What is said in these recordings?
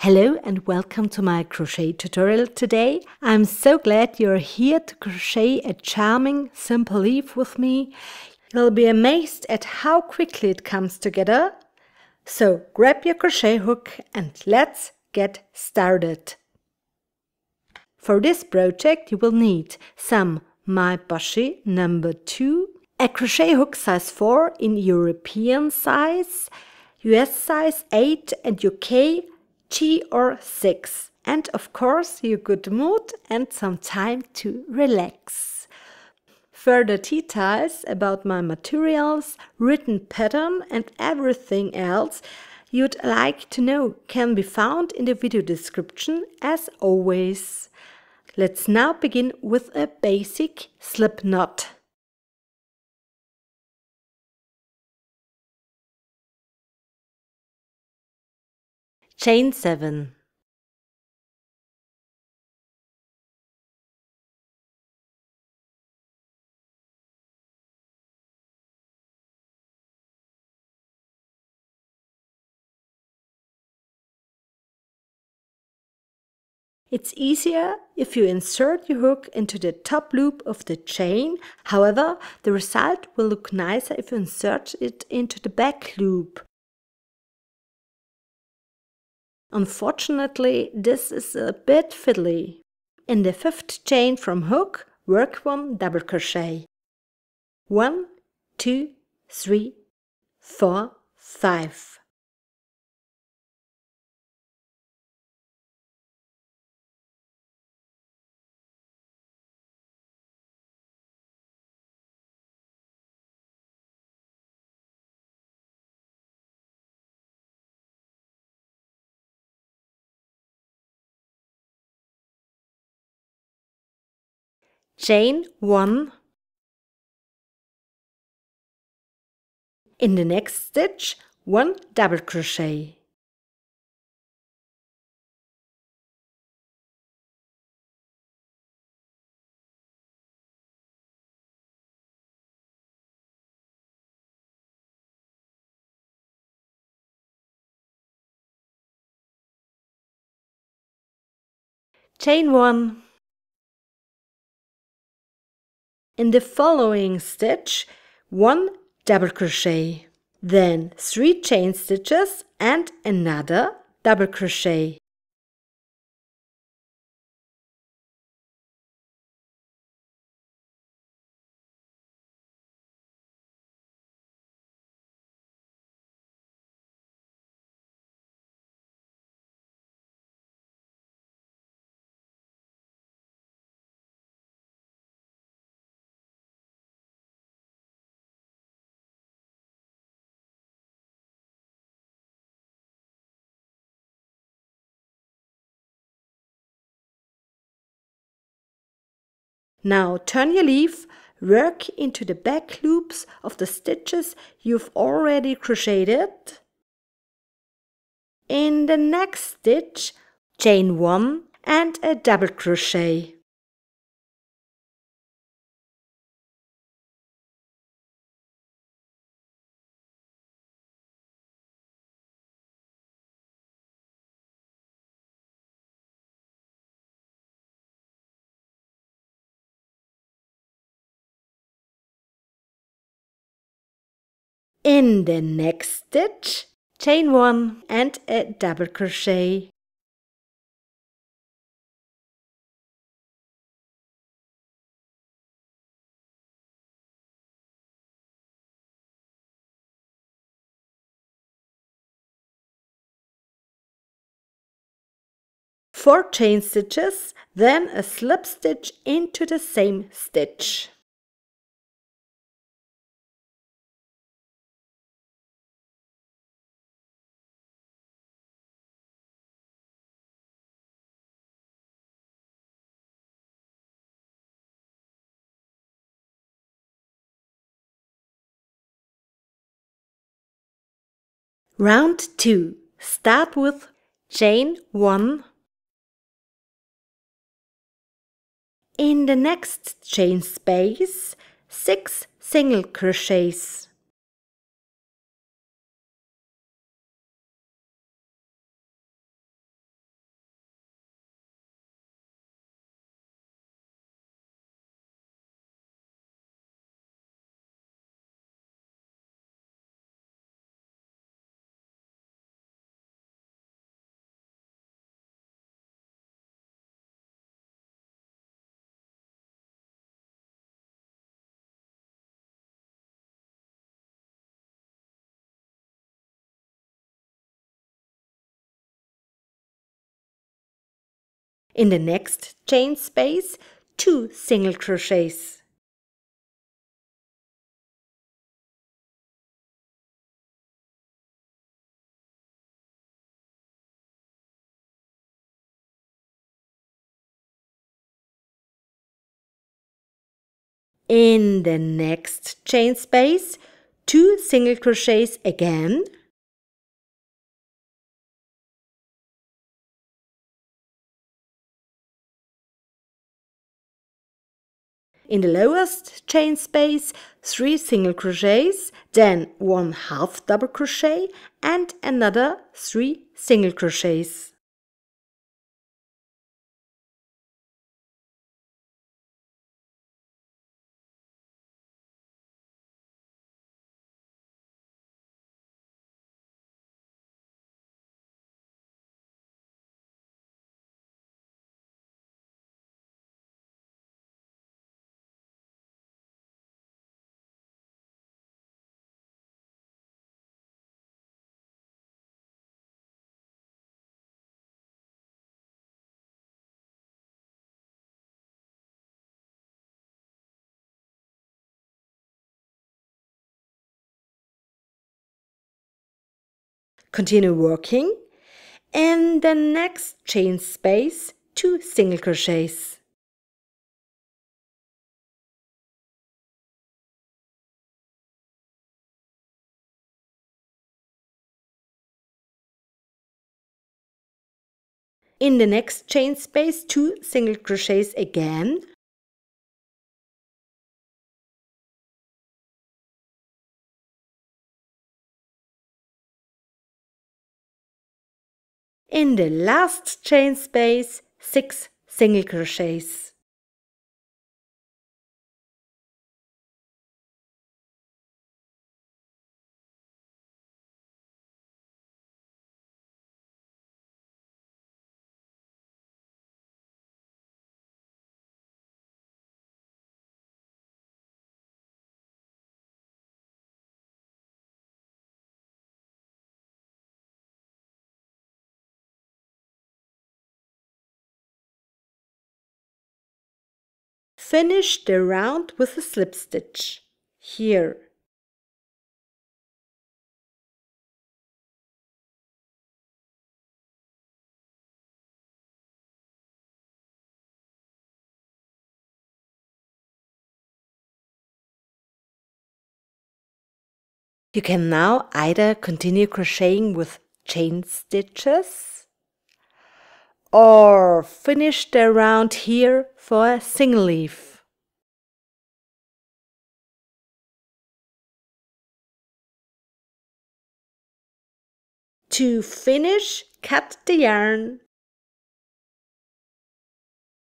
Hello and welcome to my crochet tutorial today. I'm so glad you're here to crochet a charming, simple leaf with me. You'll be amazed at how quickly it comes together. So grab your crochet hook and let's get started. For this project you will need some My Boshi number 2, a crochet hook size 4 in European size, US size 8 and UK G or 6, and of course your good mood and some time to relax. Further details about my materials, written pattern and everything else you'd like to know can be found in the video description as always. Let's now begin with a basic slip knot. Chain 7. It's easier if you insert your hook into the top loop of the chain. However, the result will look nicer if you insert it into the back loop. Unfortunately, this is a bit fiddly. In the 5th chain from hook, work 1 double crochet. 1, 2, 3, 4, 5. Chain 1. In the next stitch, 1 double crochet. Chain 1. In the following stitch, 1 double crochet, then 3 chain stitches and another double crochet. Now turn your leaf, work into the back loops of the stitches you've already crocheted. In the next stitch, chain 1 and a double crochet. In the next stitch, chain 1 and a double crochet. Four chain stitches, then a slip stitch into the same stitch. Round 2. Start with chain 1. In the next chain space, 6 single crochets. In the next chain space, 2 single crochets. In the next chain space, 2 single crochets again. In the lowest chain space, 3 single crochets, then 1 half double crochet and another 3 single crochets. Continue working. In the next chain space, 2 single crochets. In the next chain space, 2 single crochets again. In the last chain space, 6 single crochets. Finish the round with a slip stitch. Here. You can now either continue crocheting with chain stitches or finish the round here for a single leaf. To finish, cut the yarn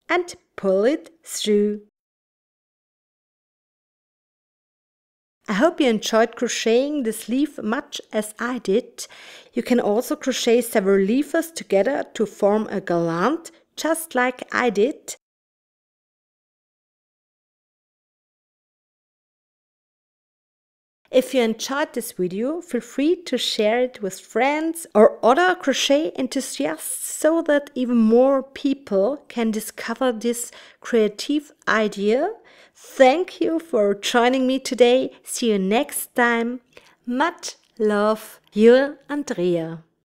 and pull it through. I hope you enjoyed crocheting this leaf much as I did. You can also crochet several leaves together to form a garland, just like I did. If you enjoyed this video, feel free to share it with friends or other crochet enthusiasts so that even more people can discover this creative idea. Thank you for joining me today. See you next time. Much love, your Andrea.